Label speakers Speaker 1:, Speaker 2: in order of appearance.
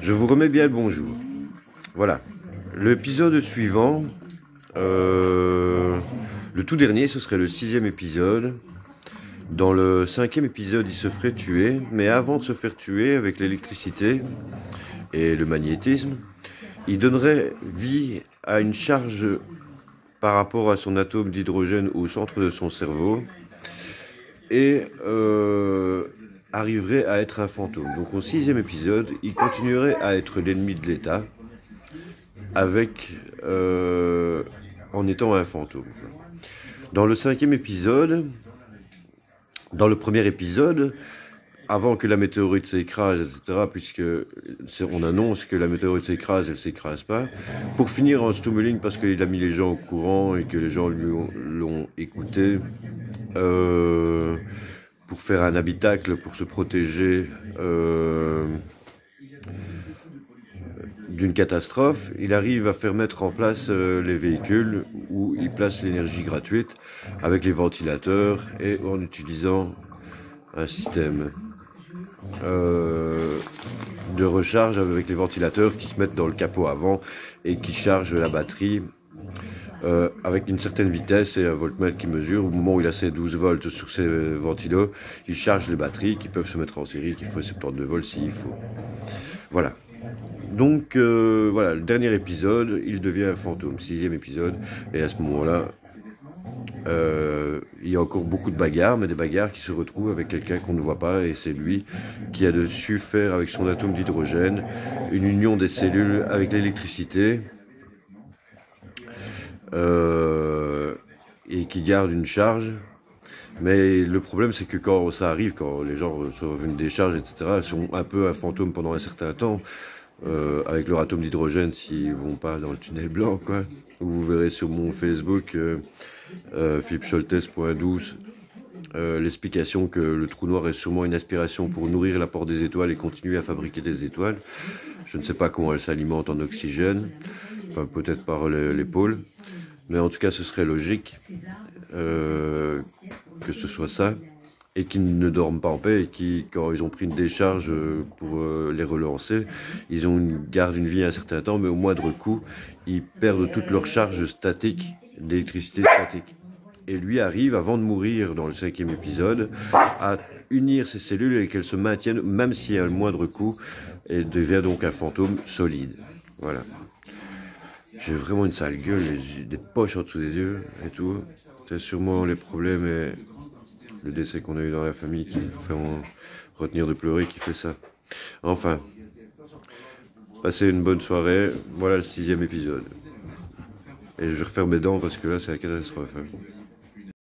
Speaker 1: Je vous remets bien le bonjour. Voilà. L'épisode suivant, le tout dernier, ce serait le 6e épisode. Dans le 5e épisode, il se ferait tuer, mais avant de se faire tuer avec l'électricité et le magnétisme, il donnerait vie à une charge par rapport à son atome d'hydrogène au centre de son cerveau et arriverait à être un fantôme. Donc au 6e épisode, il continuerait à être l'ennemi de l'État en étant un fantôme. Dans le 5e épisode, dans le premier épisode, avant que la météorite s'écrase, etc., puisque on annonce que la météorite s'écrase, elle s'écrase pas. Pour finir en Stummeling, parce qu'il a mis les gens au courant et que les gens l'ont écouté, pour faire un habitacle, pour se protéger d'une catastrophe, il arrive à faire mettre en place les véhicules où il place l'énergie gratuite avec les ventilateurs et en utilisant un système de recharge avec les ventilateurs qui se mettent dans le capot avant et qui chargent la batterie avec une certaine vitesse et un voltmètre qui mesure. Au moment où il a ses 12 volts sur ses ventilos, il charge les batteries qui peuvent se mettre en série, qui font 72 volts s'il faut. Voilà. Donc voilà, le dernier épisode, il devient un fantôme, 6e épisode, et à ce moment-là, il y a encore beaucoup de bagarres, mais des bagarres qui se retrouvent avec quelqu'un qu'on ne voit pas, et c'est lui qui a su faire avec son atome d'hydrogène une union des cellules avec l'électricité, et qui garde une charge. Mais le problème, c'est que quand ça arrive, quand les gens reçoivent une décharge, etc., ils sont un peu un fantôme pendant un certain temps, avec leur atome d'hydrogène s'ils vont pas dans le tunnel blanc, quoi. Vous verrez sur mon Facebook, philippecholtes.12, l'explication que le trou noir est sûrement une aspiration pour nourrir l'apport des étoiles et continuer à fabriquer des étoiles. Je ne sais pas comment elles s'alimentent en oxygène, enfin peut-être par les pôles, mais en tout cas ce serait logique que ce soit ça, et qu'ils ne dorment pas en paix, et qui, quand ils ont pris une décharge pour les relancer, gardent une vie à un certain temps, mais au moindre coup, ils perdent toute leur charge statique, d'électricité statique. Et lui arrive, avant de mourir dans le 5e épisode, à unir ses cellules et qu'elles se maintiennent, même s'il y a le moindre coup, et devient donc un fantôme solide. Voilà. J'ai vraiment une sale gueule, des poches en dessous des yeux et tout. C'est sûrement les problèmes et le décès qu'on a eu dans la famille qui me font retenir de pleurer, qui fait ça. Enfin, passez une bonne soirée. Voilà le 6e épisode. Et je vais refaire mes dents parce que là c'est la catastrophe.